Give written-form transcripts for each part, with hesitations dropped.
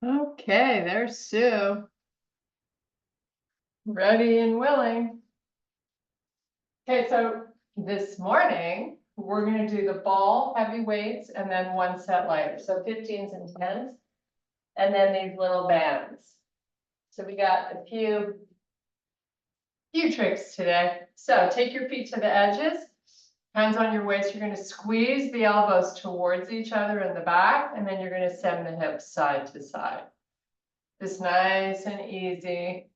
Okay, there's Sue. Ready and willing. Okay, so this morning, we're gonna do the ball heavy weights and then one set lighter. So 15s and 10s, and then these little bands. So we got a few tricks today. So take your feet to the edges, hands on your waist. You're gonna squeeze the elbows towards each other in the back, and then you're gonna send the hips side to side. Just nice and easy.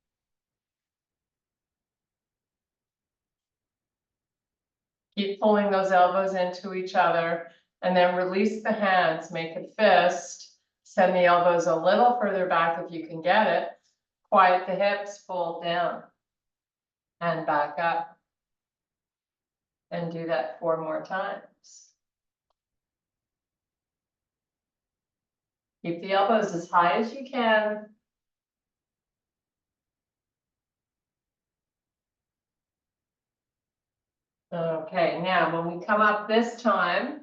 Keep pulling those elbows into each other, and then release the hands, make a fist, send the elbows a little further back if you can get it, quiet the hips, fold down, and back up. And do that 4 more times. Keep the elbows as high as you can. Okay, now when we come up this time,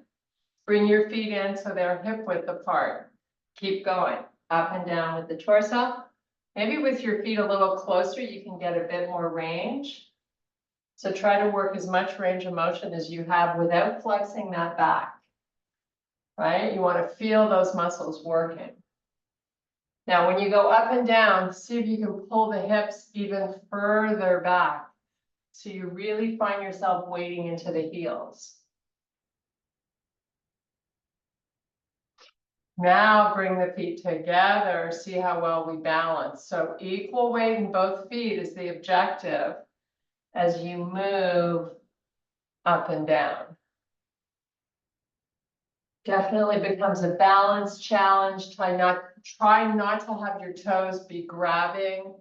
bring your feet in so they're hip width apart. Keep going, up and down with the torso. Maybe with your feet a little closer, you can get a bit more range. So try to work as much range of motion as you have without flexing that back, right? You want to feel those muscles working. Now, when you go up and down, see if you can pull the hips even further back. So you really find yourself weighting into the heels. Now bring the feet together, see how well we balance. So equal weight in both feet is the objective as you move up and down. Definitely becomes a balance challenge. Try not to have your toes be grabbing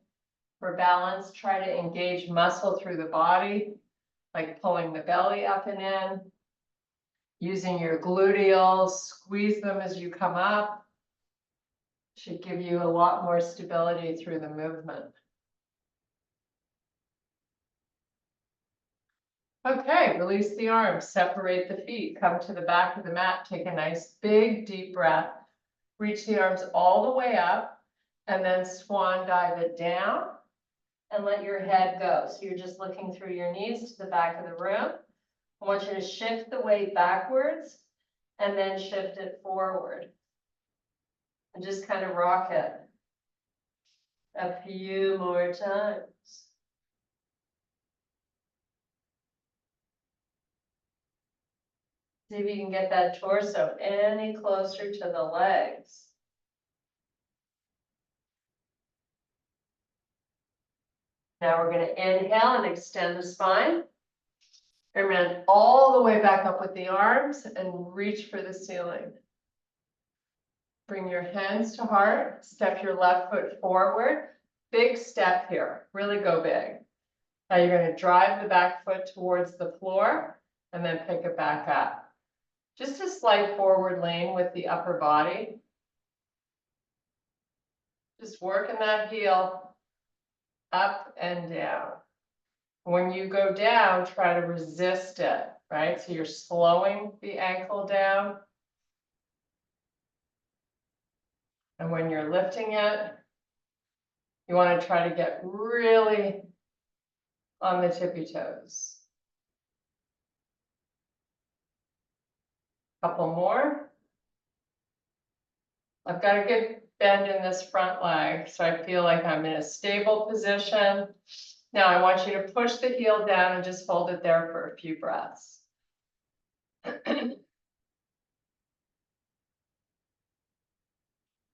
for balance. Try to engage muscle through the body, like pulling the belly up and in. Using your gluteals, squeeze them as you come up. Should give you a lot more stability through the movement. Okay, release the arms, separate the feet, come to the back of the mat, take a nice big deep breath. Reach the arms all the way up, and then swan dive it down and let your head go. So you're just looking through your knees to the back of the room. I want you to shift the weight backwards and then shift it forward. And just kind of rock it a few more times. See if you can get that torso any closer to the legs. Now we're going to inhale and extend the spine. And all the way back up with the arms and reach for the ceiling. Bring your hands to heart, step your left foot forward. Big step here, really go big. Now you're going to drive the back foot towards the floor and then pick it back up. Just a slight forward lean with the upper body. Just working that heel up and down. When you go down, try to resist it, right? So you're slowing the ankle down. And when you're lifting it, you want to try to get really on the tippy toes. Couple more. I've got a good bend in this front leg, so I feel like I'm in a stable position. Now I want you to push the heel down and just hold it there for a few breaths. And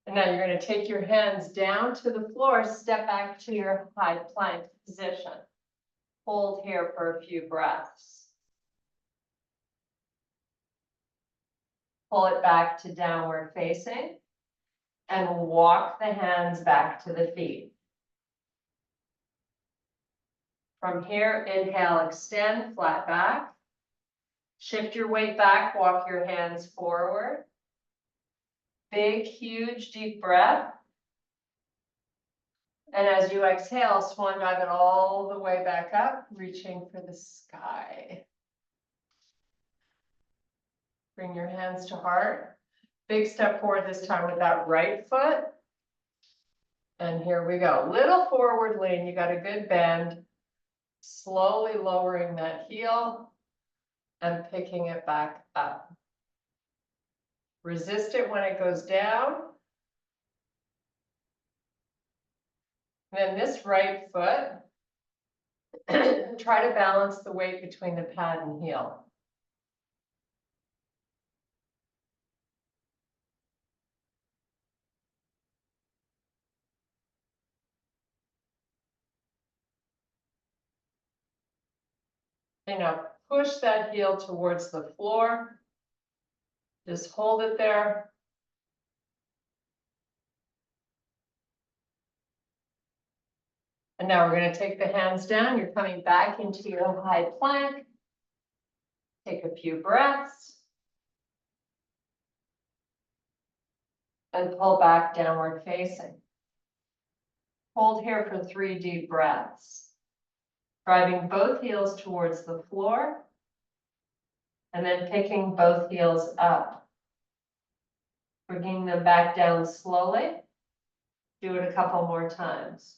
now you're going to take your hands down to the floor, step back to your high plank position. Hold here for a few breaths. Pull it back to downward facing and walk the hands back to the feet. From here, inhale, extend, flat back. Shift your weight back, walk your hands forward. Big, huge, deep breath. And as you exhale, swan dive it all the way back up, reaching for the sky. Bring your hands to heart. Big step forward this time with that right foot. And here we go. Little forward lean. You got a good bend. Slowly lowering that heel and picking it back up. Resist it when it goes down. Then this right foot, try to balance the weight between the pad and heel. And now push that heel towards the floor. Just hold it there. And now we're going to take the hands down. You're coming back into your high plank. Take a few breaths. And pull back downward facing. Hold here for 3 deep breaths. Driving both heels towards the floor. And then picking both heels up. Bringing them back down slowly. Do it a couple more times.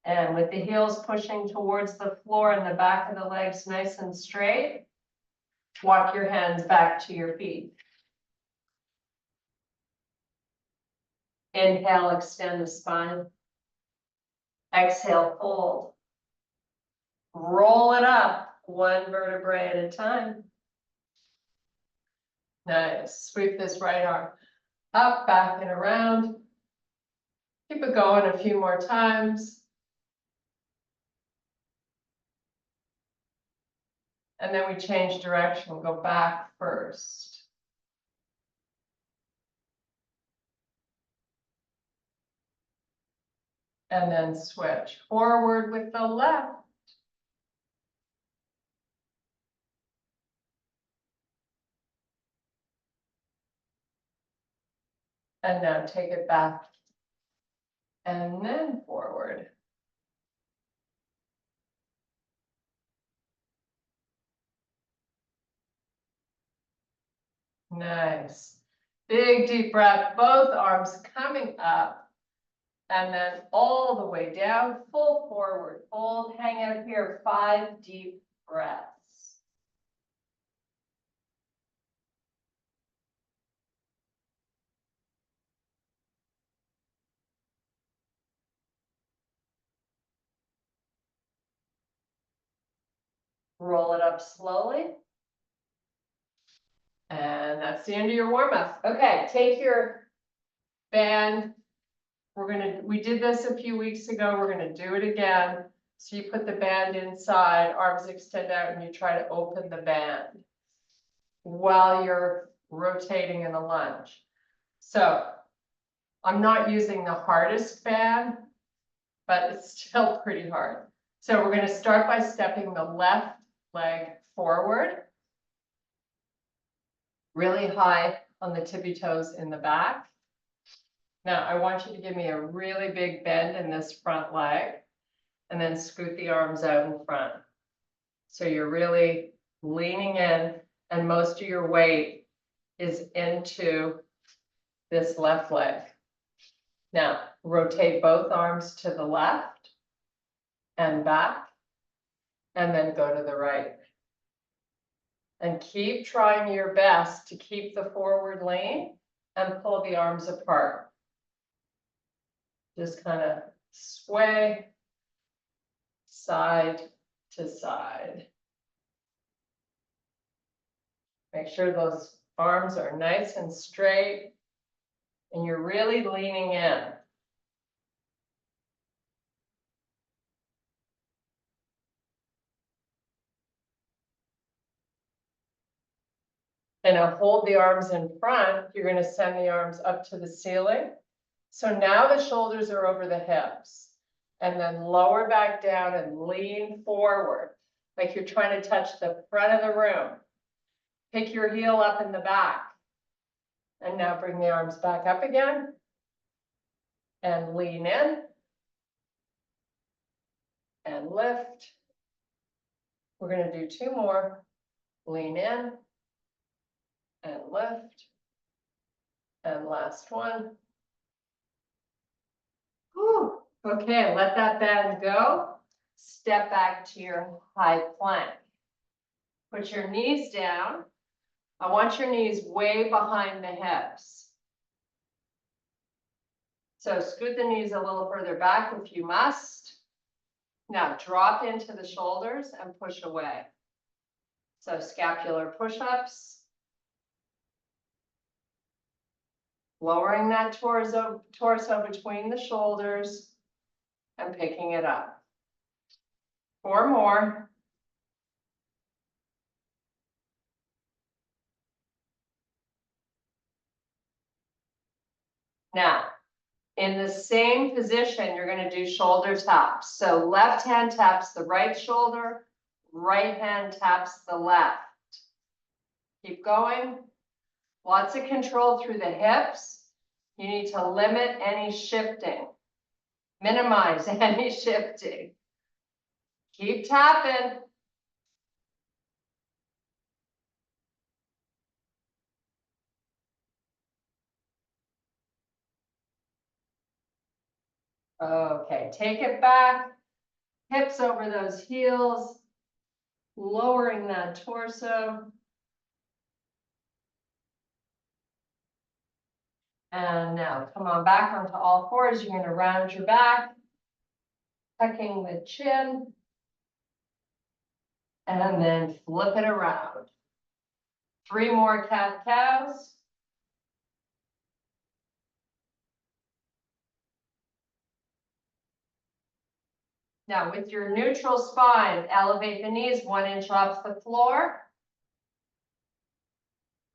And with the heels pushing towards the floor and the back of the legs nice and straight, walk your hands back to your feet. Inhale, extend the spine. Exhale, fold. Roll it up, 1 vertebrae at a time. Nice. Sweep this right arm up, back, and around. Keep it going a few more times. And then we change direction, go back first. And then switch forward with the left. And now take it back. And then forward. Nice. Big deep breath, both arms coming up. And then all the way down, full forward fold. Hang out here, 5 deep breaths. Roll it up slowly. And that's the end of your warm-up. Okay, take your band. We did this a few weeks ago. We're gonna do it again. So you put the band inside, arms extend out, and you try to open the band while you're rotating in a lunge. So I'm not using the hardest band, but it's still pretty hard. So we're gonna start by stepping the left leg forward, really high on the tippy toes in the back. Now I want you to give me a really big bend in this front leg and then scoot the arms out in front. So you're really leaning in and most of your weight is into this left leg. Now rotate both arms to the left and back and then go to the right. And keep trying your best to keep the forward lean and pull the arms apart. Just kind of sway side to side. Make sure those arms are nice and straight and you're really leaning in. And now hold the arms in front. You're going to send the arms up to the ceiling. So now the shoulders are over the hips. And then lower back down and lean forward, like you're trying to touch the front of the room. Pick your heel up in the back. And now bring the arms back up again. And lean in. And lift. We're going to do 2 more. Lean in and lift. And last one. Whew. Okay, let that bend go. Step back to your high plank. Put your knees down. I want your knees way behind the hips. So scoot the knees a little further back if you must. Now drop into the shoulders and push away. So scapular push-ups. Lowering that torso between the shoulders and picking it up. 4 more. Now, in the same position, you're going to do shoulder taps. So left hand taps the right shoulder, right hand taps the left. Keep going. Lots of control through the hips. You need to limit any shifting. Minimize any shifting. Keep tapping. Okay, take it back. Hips over those heels. Lowering that torso. And now come on back onto all fours. You're going to round your back, tucking the chin, and then flip it around. 3 more cat-cows. Now with your neutral spine, elevate the knees 1 inch off the floor.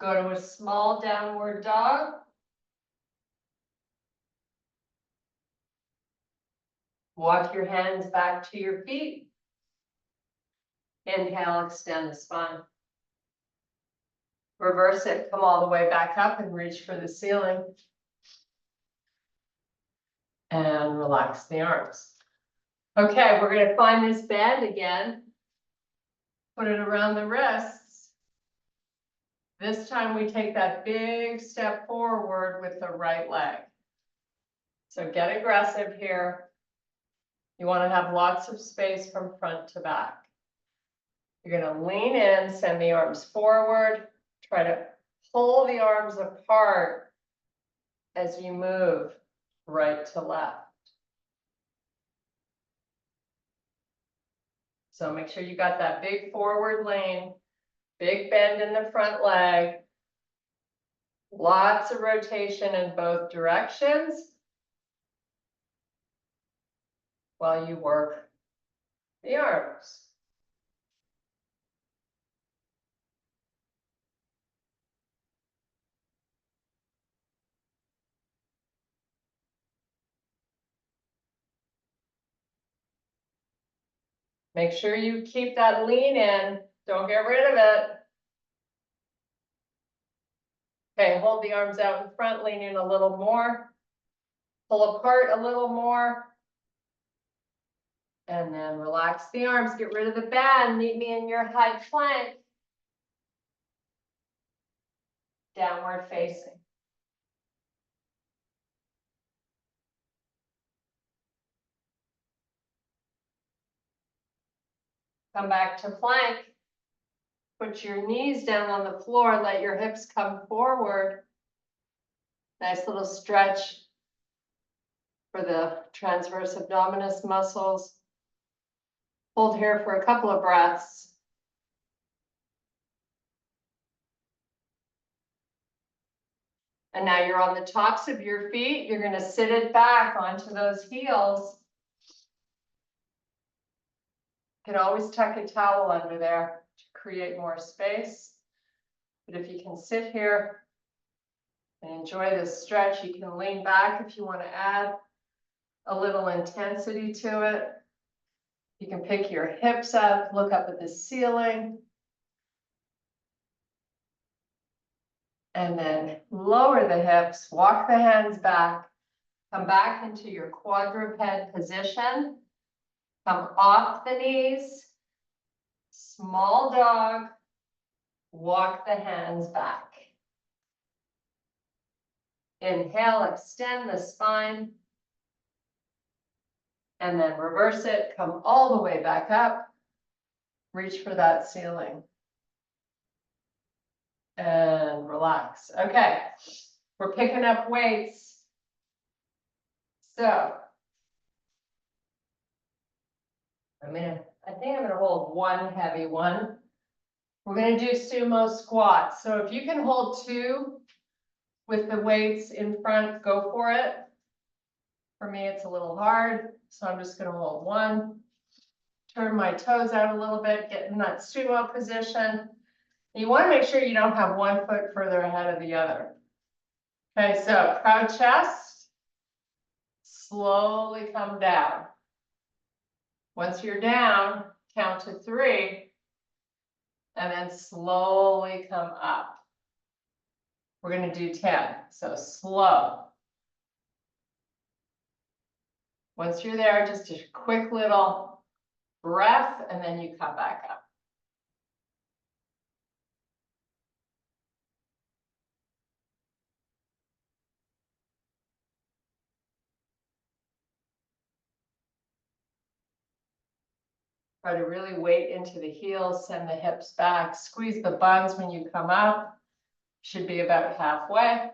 Go to a small downward dog. Walk your hands back to your feet. Inhale, extend the spine. Reverse it, come all the way back up and reach for the ceiling. And relax the arms. Okay, we're going to find this band again. Put it around the wrists. This time we take that big step forward with the right leg. So get aggressive here. You want to have lots of space from front to back. You're going to lean in, send the arms forward. Try to pull the arms apart as you move right to left. So make sure you got that big forward lean, big bend in the front leg, lots of rotation in both directions while you work the arms. Make sure you keep that lean in. Don't get rid of it. Okay, hold the arms out in front, lean in a little more. Pull apart a little more. And then relax the arms, get rid of the bend. Meet me in your high plank. Downward facing. Come back to plank. Put your knees down on the floor, let your hips come forward. Nice little stretch for the transverse abdominis muscles. Hold here for a couple of breaths. And now you're on the tops of your feet. You're going to sit it back onto those heels. You can always tuck a towel under there to create more space. But if you can sit here and enjoy this stretch, you can lean back if you want to add a little intensity to it. You can pick your hips up, look up at the ceiling. And then lower the hips, walk the hands back, come back into your quadruped position. Come off the knees, small dog, Walk the hands back. Inhale, extend the spine. And then reverse it, come all the way back up. Reach for that ceiling. And relax. Okay, we're picking up weights. So I think I'm gonna hold one heavy one. We're gonna do sumo squats. So if you can hold two with the weights in front, go for it. For me, it's a little hard, so I'm just gonna hold one. Turn my toes out a little bit, get in that sumo position. You wanna make sure you don't have one foot further ahead of the other. Okay, so proud chest. Slowly come down. Once you're down, count to 3, and then slowly come up. We're gonna do 10, so slow. Once you're there, just a quick little breath, and then you come back up. Try to really weight into the heels, send the hips back, squeeze the buns when you come up. Should be about halfway.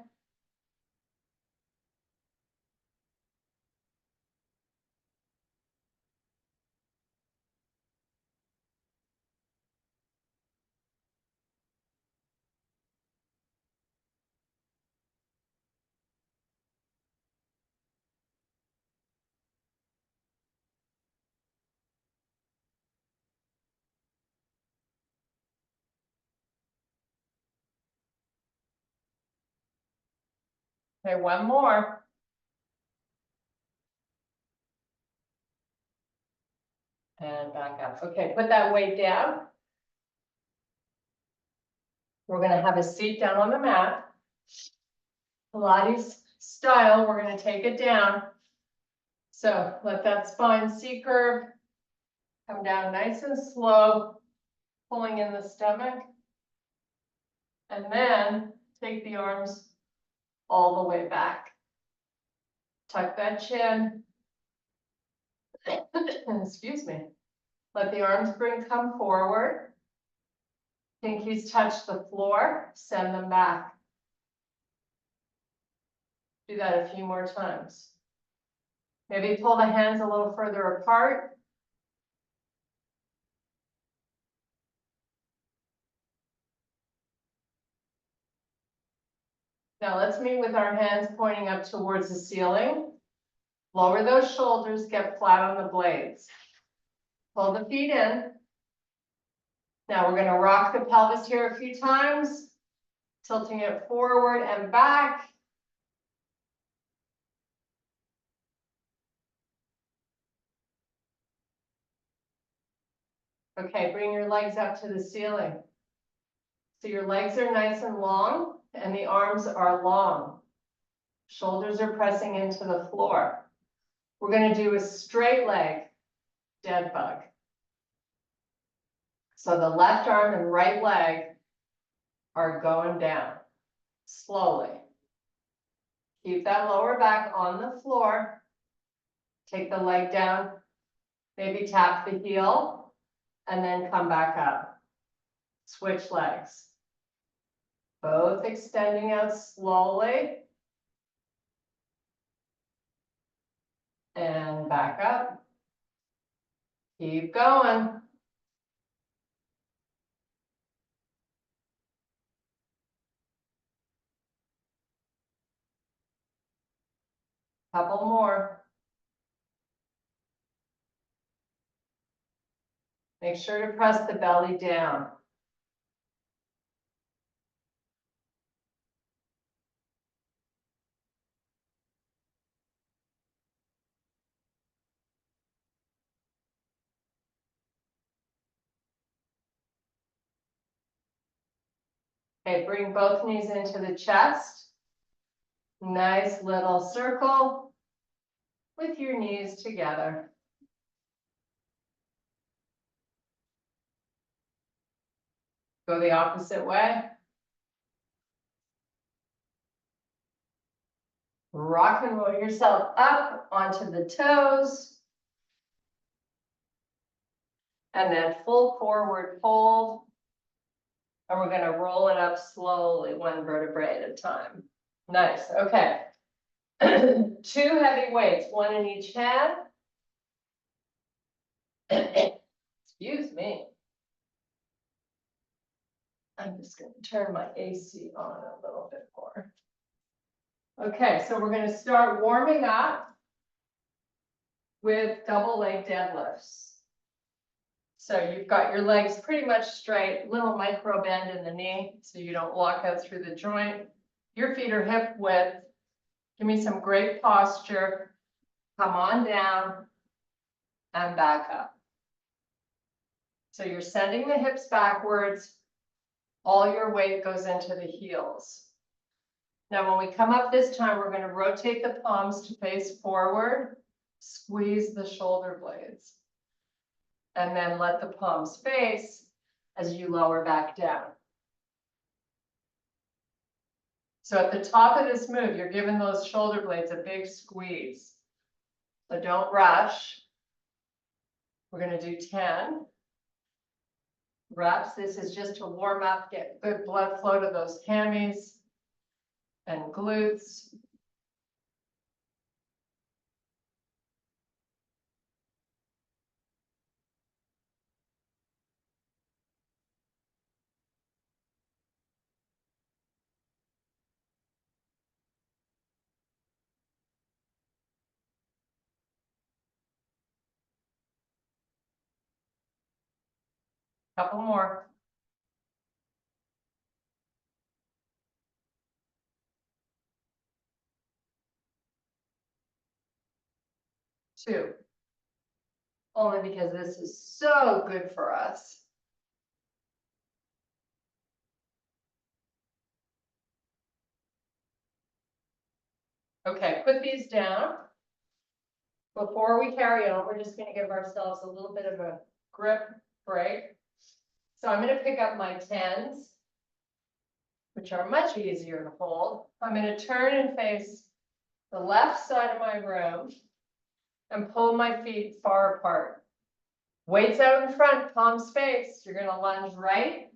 Okay, one more. And back up. Okay, put that weight down. We're gonna have a seat down on the mat. Pilates style, we're gonna take it down. So let that spine C-curve. Come down nice and slow, pulling in the stomach. And then take the arms all the way back. Tuck that chin. Excuse me. Let the arms come forward. Pinkies touch the floor, send them back. Do that a few more times. Maybe pull the hands a little further apart. Now let's meet with our hands pointing up towards the ceiling. Lower those shoulders, get flat on the blades. Pull the feet in. Now we're gonna rock the pelvis here a few times, tilting it forward and back. Okay, bring your legs up to the ceiling. So your legs are nice and long and the arms are long. Shoulders are pressing into the floor. We're gonna do a straight leg dead bug. So the left arm and right leg are going down slowly. Keep that lower back on the floor. Take the leg down, maybe tap the heel, and then come back up. Switch legs. Both extending out slowly. And back up. Keep going. Couple more. Make sure to press the belly down. Okay, bring both knees into the chest. Nice little circle with your knees together. Go the opposite way. Rock and roll yourself up onto the toes. And then full forward fold. And we're gonna roll it up slowly, one vertebrae at a time. Nice, okay. 2 heavy weights, one in each hand. Excuse me. I'm just gonna turn my AC on a little bit more. Okay, so we're gonna start warming up with double leg deadlifts. So you've got your legs pretty much straight, little micro bend in the knee so you don't walk out through the joint. Your feet are hip width. Give me some great posture. Come on down and back up. So you're sending the hips backwards. All your weight goes into the heels. Now, when we come up this time, we're going to rotate the palms to face forward, squeeze the shoulder blades, and then let the palms face as you lower back down. So at the top of this move, you're giving those shoulder blades a big squeeze. So don't rush. We're going to do 10 reps. This is just to warm up, get good blood flow to those hammies and glutes. Couple more. Two. Only because this is so good for us. Okay, put these down. Before we carry on, we're just going to give ourselves a little bit of a grip break. So I'm going to pick up my 10s, which are much easier to hold. I'm going to turn and face the left side of my room and pull my feet far apart. Weights out in front, palms face. You're going to lunge right,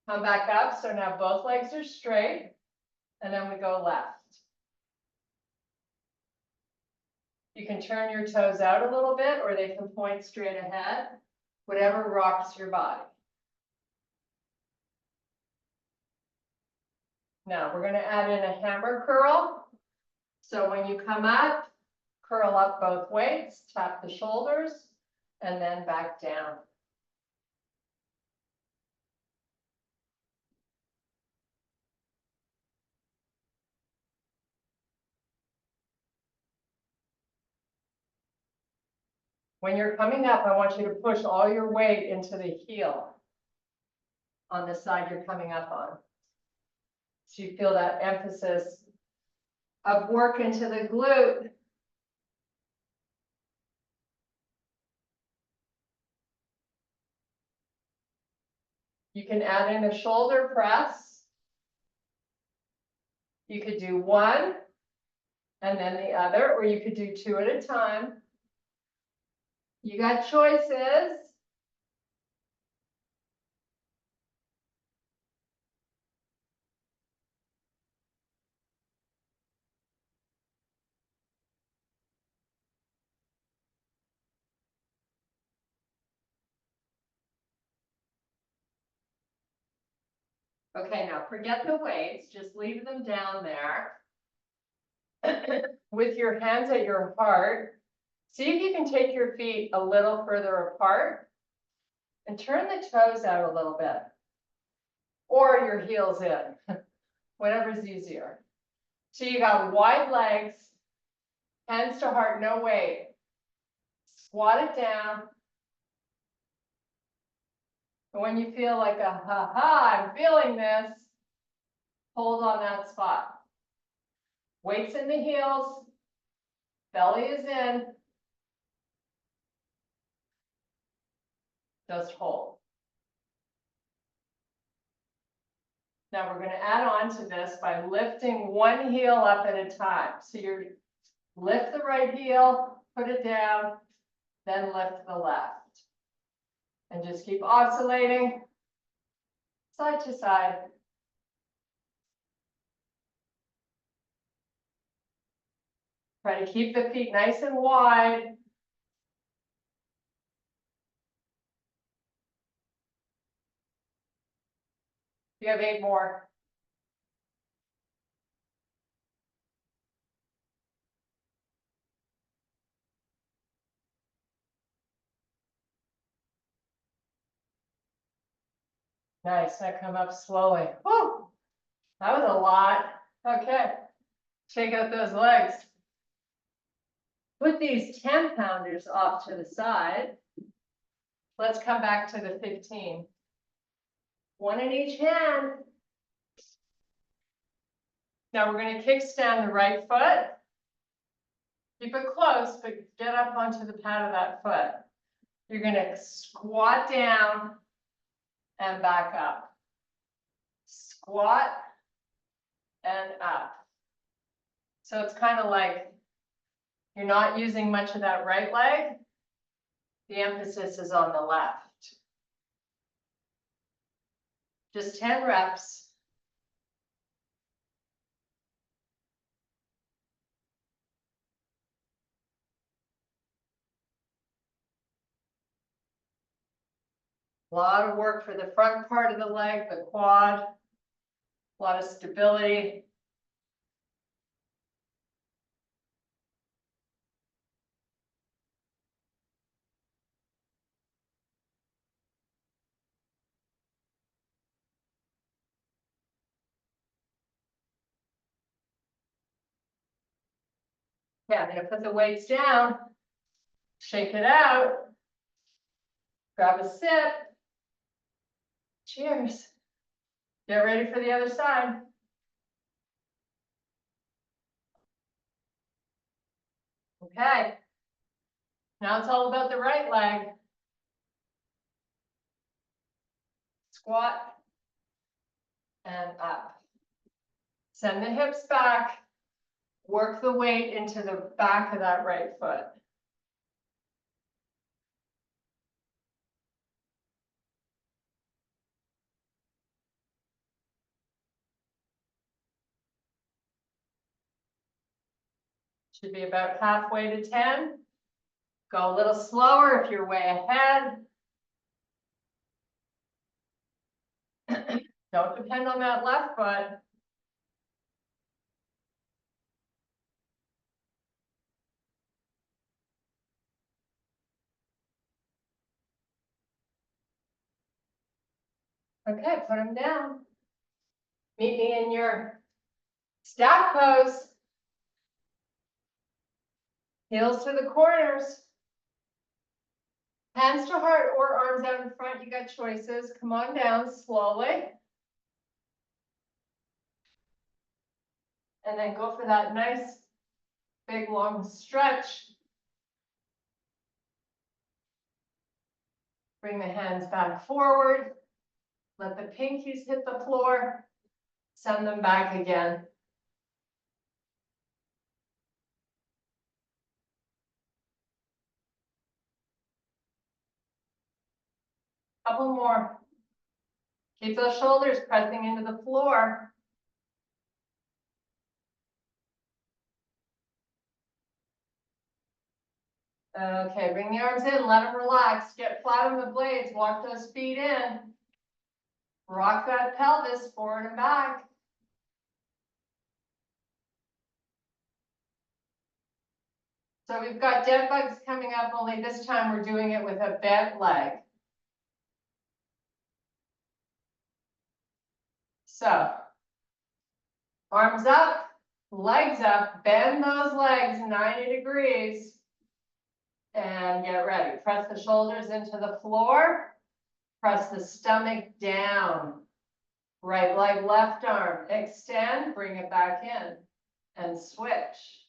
come back up. So now both legs are straight, and then we go left. You can turn your toes out a little bit, or they can point straight ahead, whatever rocks your body. Now we're going to add in a hammer curl. So when you come up, curl up both weights, tap the shoulders, and then back down. When you're coming up, I want you to push all your weight into the heel on the side you're coming up on. So you feel that emphasis of work into the glute. You can add in a shoulder press. You could do one and then the other, or you could do 2 at a time. You got choices. Okay, now forget the weights, just leave them down there. With your hands at your heart, see if you can take your feet a little further apart and turn the toes out a little bit, or your heels in, whatever's easier. So you got wide legs, hands to heart, no weight. Squat it down. And when you feel like a ha-ha, I'm feeling this, hold on that spot. Weights in the heels, belly is in. Just hold. Now we're going to add on to this by lifting one heel up at a time. So you lift the right heel, put it down, then lift the left. And just keep oscillating side to side. Try to keep the feet nice and wide. You have 8 more. Nice, now come up slowly. Woo! That was a lot. Okay, shake out those legs. Put these 10-pounders off to the side. Let's come back to the 15. One in each hand. Now we're going to kickstand the right foot. Keep it close, but get up onto the pad of that foot. You're going to squat down and back up. Squat and up. So it's kind of like you're not using much of that right leg. The emphasis is on the left. Just 10 reps. A lot of work for the front part of the leg, the quad. A lot of stability. Yeah, I'm going to put the weights down. Shake it out. Grab a sip. Cheers. Get ready for the other side. Okay. Now it's all about the right leg. Squat and up. Send the hips back. Work the weight into the back of that right foot. Should be about halfway to 10. Go a little slower if you're way ahead. Don't depend on that left foot. Okay, put them down. Meet me in your stack pose. Heels to the corners. Hands to heart or arms out in front. You got choices. Come on down slowly. And then go for that nice, big, long stretch. Bring the hands back forward. Let the pinkies hit the floor. Send them back again. Couple more. Keep those shoulders pressing into the floor. Okay, bring the arms in, let them relax. Get flat on the blades, walk those feet in. Rock that pelvis forward and back. So we've got dead bugs coming up, only this time we're doing it with a bent leg. So, arms up, legs up, bend those legs 90 degrees. And get ready. Press the shoulders into the floor. Press the stomach down. Right leg, left arm. Extend, bring it back in. And switch.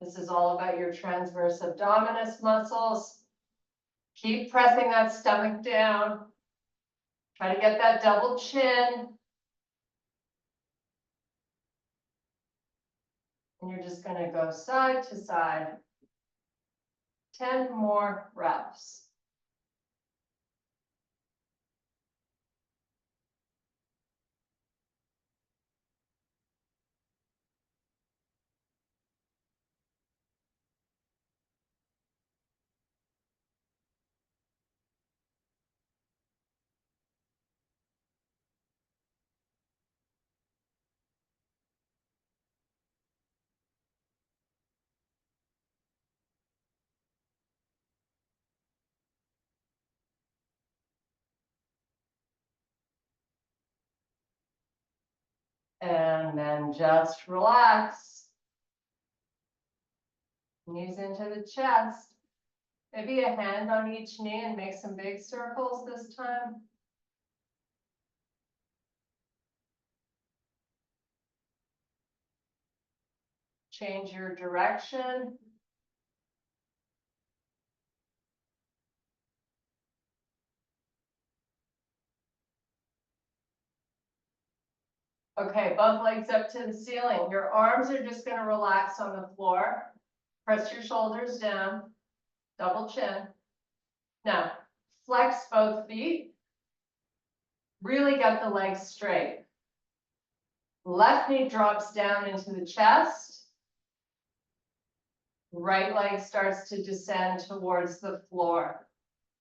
This is all about your transverse abdominis muscles. Keep pressing that stomach down. Try to get that double chin. And you're just gonna go side to side. 10 more reps. And then just relax. Knees into the chest. Maybe a hand on each knee and make some big circles this time. Change your direction. Okay, both legs up to the ceiling. Your arms are just going to relax on the floor. Press your shoulders down, double chin. Now, flex both feet. Really get the legs straight. Left knee drops down into the chest. Right leg starts to descend towards the floor.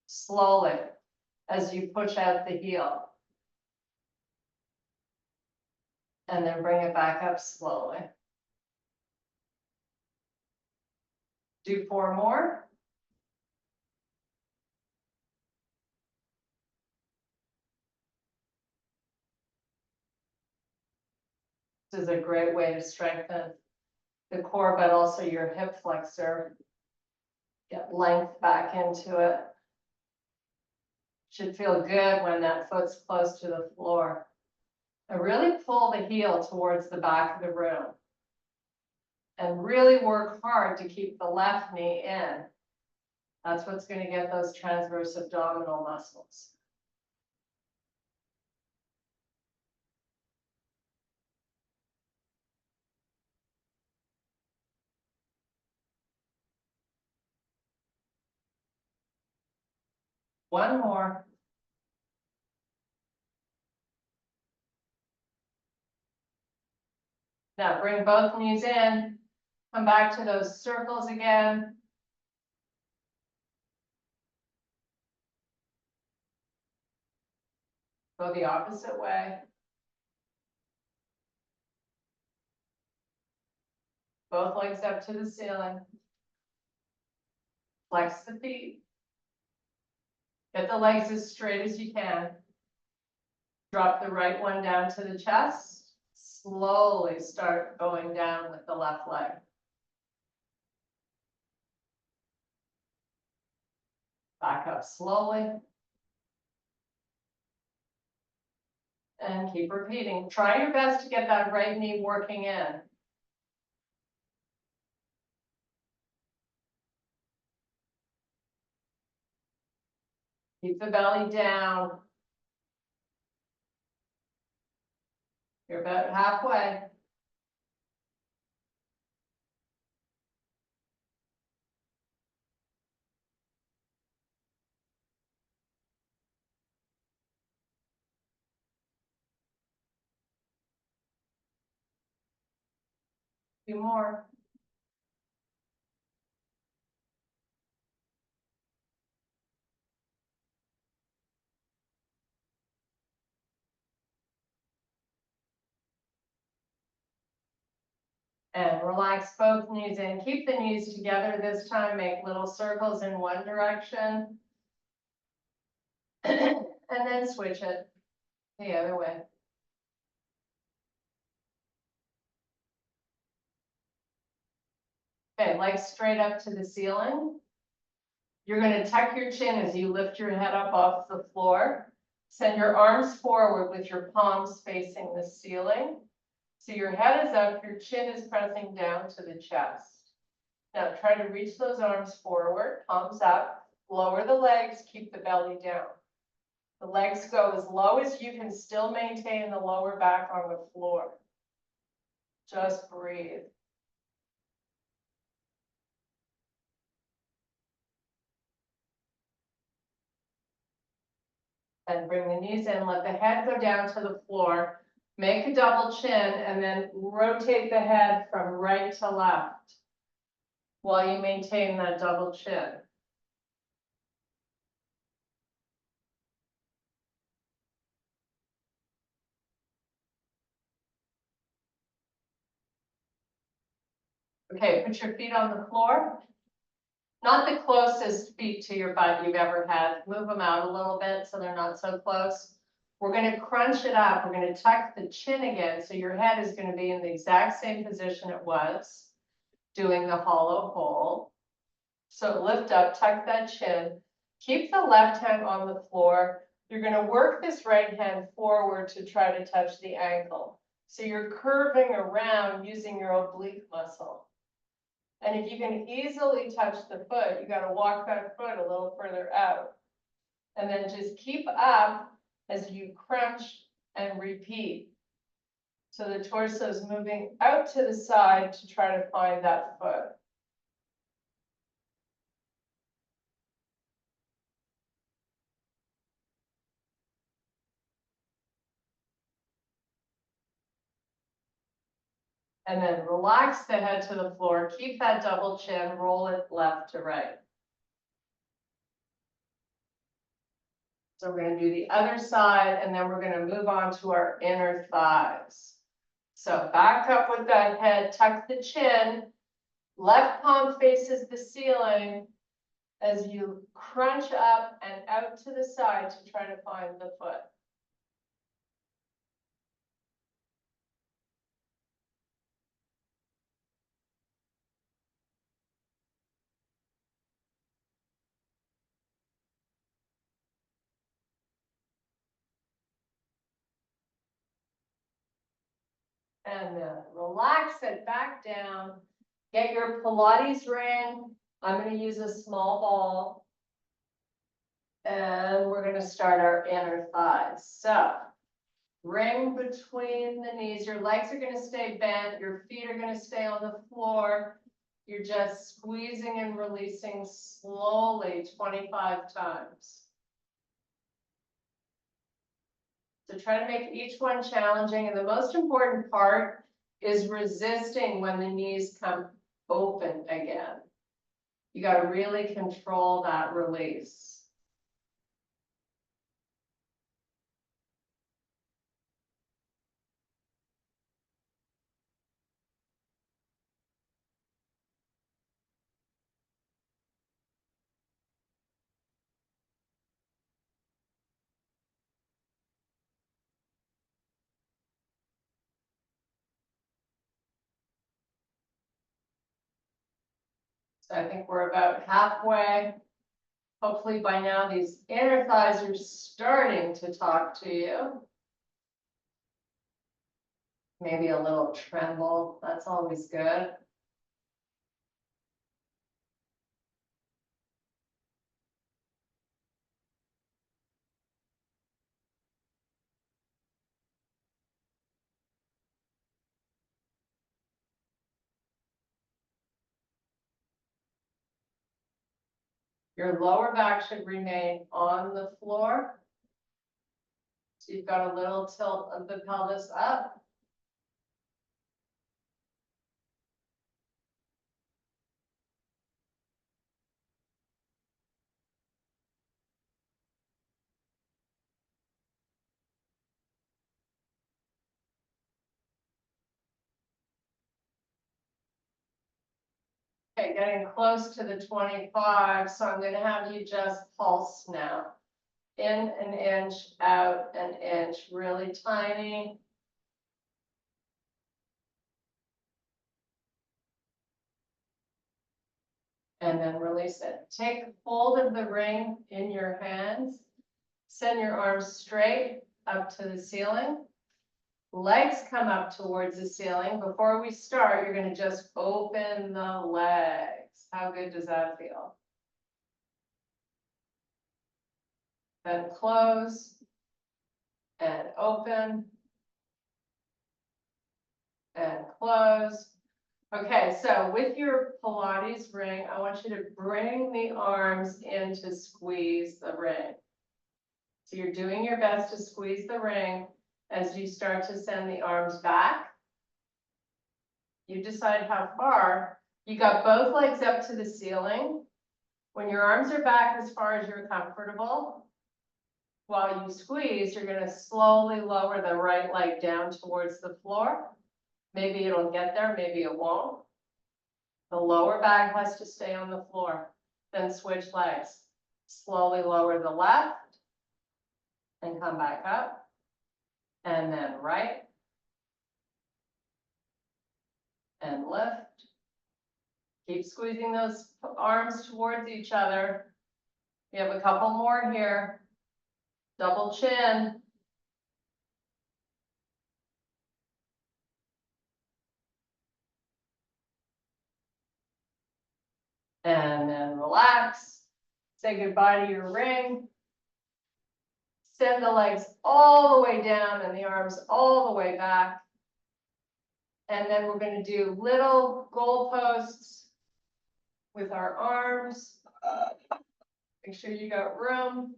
Slowly, as you push out the heel. And then bring it back up slowly. Do 4 more. This is a great way to strengthen the core, but also your hip flexor. Get length back into it. Should feel good when that foot's close to the floor. And really pull the heel towards the back of the room. And really work hard to keep the left knee in. That's what's going to get those transverse abdominal muscles. One more. Now bring both knees in. Come back to those circles again. Go the opposite way. Both legs up to the ceiling. Flex the feet. Get the legs as straight as you can. Drop the right one down to the chest. Slowly start going down with the left leg. Back up slowly. And keep repeating. Try your best to get that right knee working in. Keep the belly down. You're about halfway. Few more. And relax both knees in. Keep the knees together this time. Make little circles in one direction. And then switch it the other way. Okay, legs straight up to the ceiling. You're going to tuck your chin as you lift your head up off the floor. Send your arms forward with your palms facing the ceiling. So your head is up, your chin is pressing down to the chest. Now try to reach those arms forward, palms up, lower the legs, keep the belly down. The legs go as low as you can still maintain the lower back on the floor. Just breathe. And bring the knees in, let the head go down to the floor, make a double chin, and then rotate the head from right to left while you maintain that double chin. Okay, put your feet on the floor. Not the closest feet to your butt you've ever had. Move them out a little bit so they're not so close. We're going to crunch it up. We're going to tuck the chin again. So your head is going to be in the exact same position it was, doing the hollow hold. So lift up, tuck that chin. Keep the left hand on the floor. You're going to work this right hand forward to try to touch the ankle. So you're curving around using your oblique muscle. And if you can easily touch the foot, you got to walk that foot a little further out. And then just keep up as you crunch and repeat. So the torso is moving out to the side to try to find that foot. And then relax the head to the floor, keep that double chin, roll it left to right. So we're going to do the other side, and then we're going to move on to our inner thighs. So back up with that head, tuck the chin, left palm faces the ceiling as you crunch up and out to the side to try to find the foot. And then relax it back down. Get your Pilates ring. I'm going to use a small ball. And we're going to start our inner thighs. So ring between the knees. Your legs are going to stay bent. Your feet are going to stay on the floor. You're just squeezing and releasing slowly 25 times. So try to make each one challenging. And the most important part is resisting when the knees come open again. You got to really control that release. So I think we're about halfway. Hopefully by now these inner thighs are starting to talk to you. Maybe a little tremble, that's always good. Your lower back should remain on the floor. So you've got a little tilt of the pelvis up. Okay, getting close to the 25, so I'm going to have you just pulse now. In an inch, out an inch, really tiny. And then release it. Take hold of the ring in your hands. Send your arms straight up to the ceiling. Legs come up towards the ceiling. Before we start, you're going to just open the legs. How good does that feel? Then close and open and close. Okay, so with your Pilates ring, I want you to bring the arms in to squeeze the ring. So you're doing your best to squeeze the ring as you start to send the arms back. You decide how far. You got both legs up to the ceiling. When your arms are back as far as you're comfortable, while you squeeze, you're going to slowly lower the right leg down towards the floor. Maybe it'll get there, maybe it won't. The lower back has to stay on the floor. Then switch legs. Slowly lower the left and come back up. And then right. And lift. Keep squeezing those arms towards each other. We have a couple more here. Double chin. And then relax. Say goodbye to your ring. Send the legs all the way down and the arms all the way back. And then we're going to do little goalposts with our arms. Make sure you got room.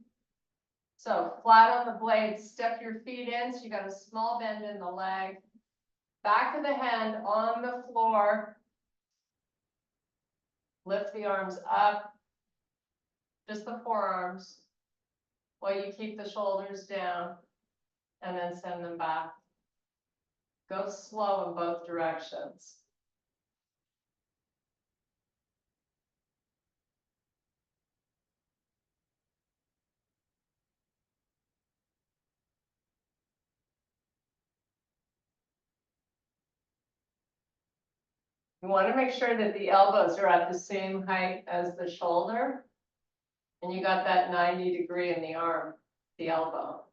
So flat on the blade, step your feet in. So you got a small bend in the leg. Back of the hand on the floor. Lift the arms up. Just the forearms. While you keep the shoulders down. And then send them back. Go slow in both directions. You want to make sure that the elbows are at the same height as the shoulder. And you got that 90-degree in the arm, the elbow.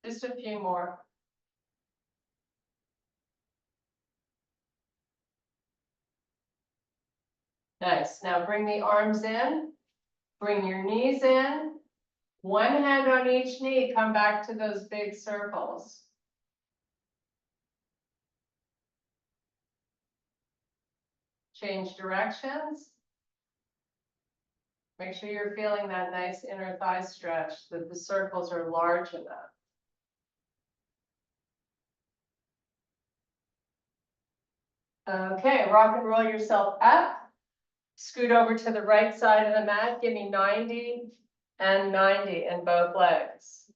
Just a few more. Nice. Now bring the arms in. Bring your knees in. One hand on each knee. Come back to those big circles. Change directions. Make sure you're feeling that nice inner thigh stretch, that the circles are large enough. Okay, rock and roll yourself up. Scoot over to the right side of the mat. Give me 90 and 90 in both legs.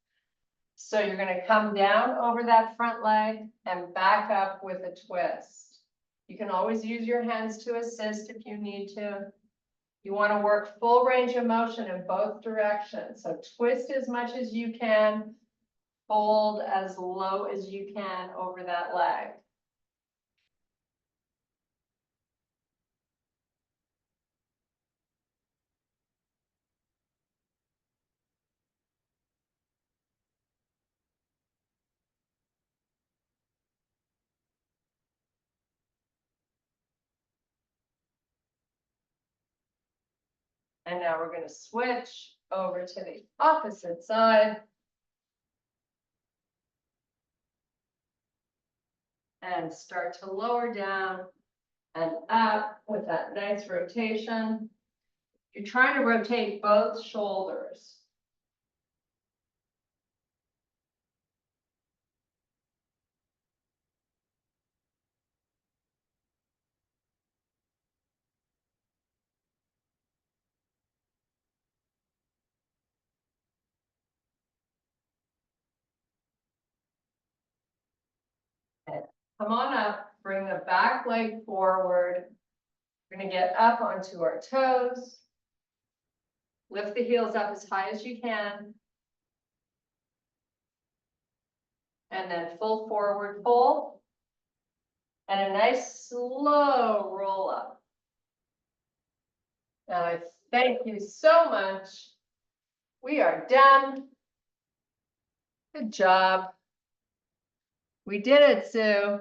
So you're going to come down over that front leg and back up with a twist. You can always use your hands to assist if you need to. You want to work full range of motion in both directions. So twist as much as you can, fold as low as you can over that leg. And now we're going to switch over to the opposite side. And start to lower down and up with that nice rotation. You're trying to rotate both shoulders. And come on up, bring the back leg forward. We're going to get up onto our toes. Lift the heels up as high as you can. And then full forward fold. And a nice slow roll up. Now I thank you so much. We are done. Good job. We did it, Sue.